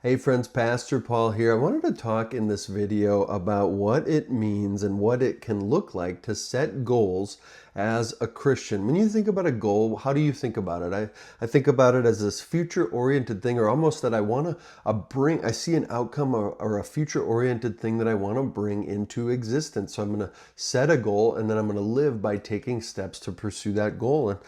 Hey friends, Pastor Paul here. I wanted to talk in this video about what it means and what it can look like to set goals as a Christian. When you think about a goal, how do you think about it? I think about it as this future-oriented thing, or almost that I want to I see an outcome or a future-oriented thing that I want to bring into existence. So I'm going to set a goal and then I'm going to live by taking steps to pursue that goal. And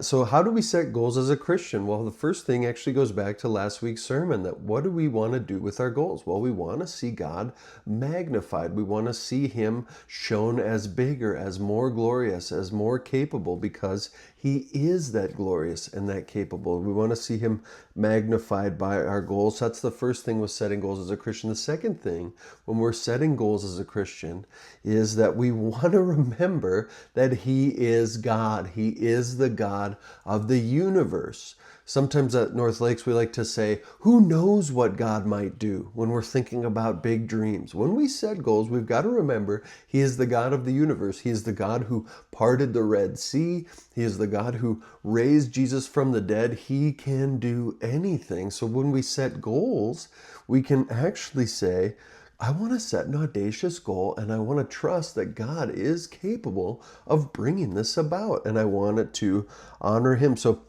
so how do we set goals as a Christian? Well, the first thing actually goes back to last week's sermon, that what do we want to do with our goals? Well, we want to see God magnified. We want to see him shown as bigger, as more glorious, as more capable, because he is that glorious and that capable. We want to see him magnified by our goals. That's the first thing with setting goals as a Christian. The second thing, when we're setting goals as a Christian, is that we want to remember that he is God. He is the God of the universe. Sometimes at North Lakes, we like to say, who knows what God might do when we're thinking about big dreams? When we set goals, we've got to remember he is the God of the universe. He is the God who parted the Red Sea. He is the God who raised Jesus from the dead. He can do anything. So when we set goals, we can actually say, I want to set an audacious goal and I want to trust that God is capable of bringing this about, and I want it to honor him. So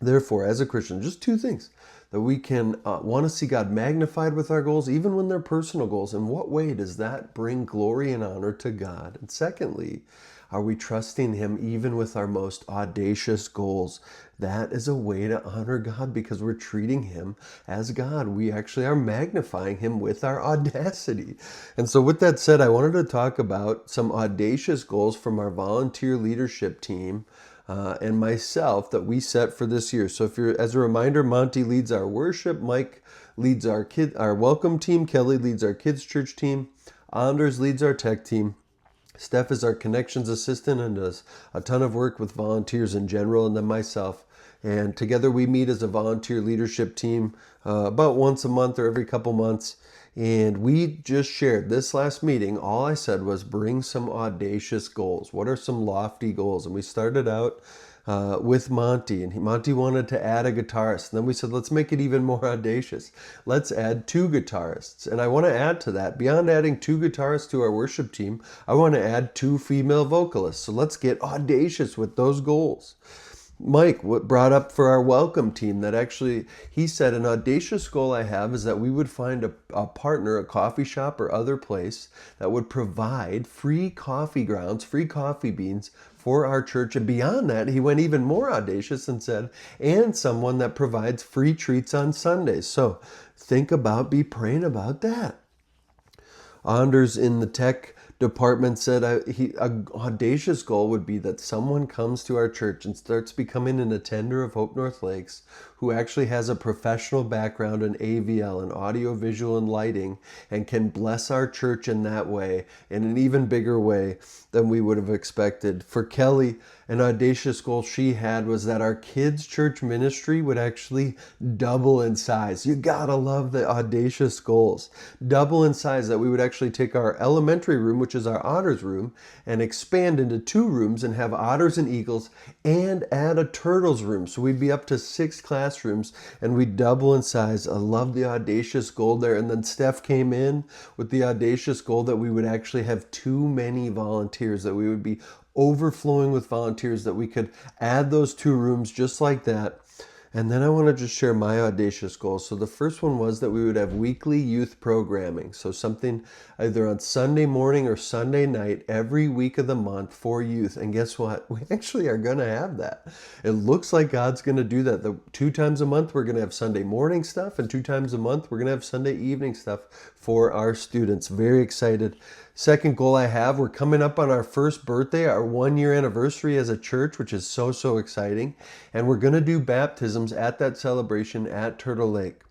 therefore, as a Christian, just two things: that we can want to see God magnified with our goals, even when they're personal goals. In what way does that bring glory and honor to God? And secondly, are we trusting him even with our most audacious goals? That is a way to honor God, because we're treating him as God. We actually are magnifying him with our audacity. And so with that said, I wanted to talk about some audacious goals from our volunteer leadership team and myself that we set for this year. So as a reminder, Monty leads our worship, Mike leads our welcome team, Kelly leads our kids church team, Anders leads our tech team, Steph is our connections assistant and does a ton of work with volunteers in general, and then myself. And together we meet as a volunteer leadership team about once a month or every couple months. And we just shared this last meeting. All I said was bring some audacious goals. What are some lofty goals? And we started out with Monty, and Monty wanted to add a guitarist. And then we said, let's make it even more audacious. Let's add two guitarists. And I want to add to that, beyond adding two guitarists to our worship team, I want to add two female vocalists. So let's get audacious with those goals. Mike brought up for our welcome team that actually, he said, an audacious goal I have is that we would find a partner, a coffee shop or other place that would provide free coffee grounds, free coffee beans for our church. And beyond that, he went even more audacious and said, and someone that provides free treats on Sundays. So be praying about that. Anders in the tech department said an audacious goal would be that someone comes to our church and starts becoming an attender of Hope North Lakes who actually has a professional background in AVL and audio, visual, and lighting, and can bless our church in that way, in an even bigger way than we would have expected. For Kelly, an audacious goal she had was that our kids' church ministry would actually double in size. You gotta love the audacious goals. Double in size, that we would actually take our elementary room, which is our otters room, and expand into two rooms and have otters and eagles and add a turtles room. So we'd be up to 6 classrooms and we'd double in size. I love the audacious goal there. And then Steph came in with the audacious goal that we would actually have too many volunteers, that we would be overflowing with volunteers, that we could add those 2 rooms just like that. And then I want to just share my audacious goals. So the first one was that we would have weekly youth programming. So something either on Sunday morning or Sunday night every week of the month for youth. And guess what? We actually are going to have that. It looks like God's going to do that. 2 times a month, we're going to have Sunday morning stuff, and 2 times a month, we're going to have Sunday evening stuff for our students. Very excited. Second goal I have, we're coming up on our first birthday, our 1-year anniversary as a church, which is so exciting. And we're going to do baptisms at that celebration at Turtle Lake.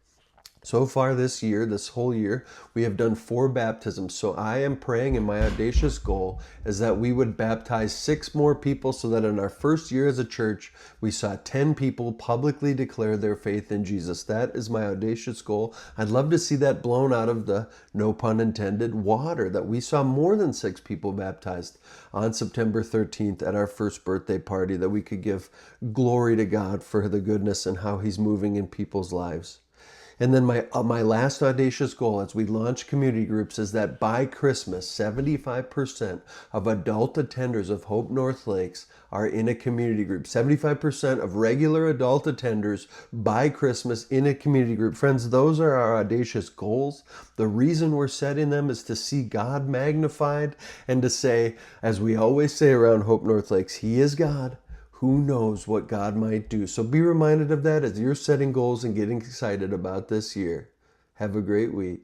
So far this year, this whole year, we have done 4 baptisms. So I am praying, and my audacious goal is that we would baptize 6 more people, so that in our first year as a church, we saw 10 people publicly declare their faith in Jesus. That is my audacious goal. I'd love to see that blown out of the, no pun intended, water, that we saw more than 6 people baptized on September 13th at our first birthday party, that we could give glory to God for the goodness and how he's moving in people's lives. And then my last audacious goal as we launch community groups is that by Christmas, 75% of adult attenders of Hope North Lakes are in a community group. 75% of regular adult attenders by Christmas in a community group. Friends, those are our audacious goals. The reason we're setting them is to see God magnified and to say, as we always say around Hope North Lakes, He is God. Who knows what God might do? So be reminded of that as you're setting goals and getting excited about this year. Have a great week.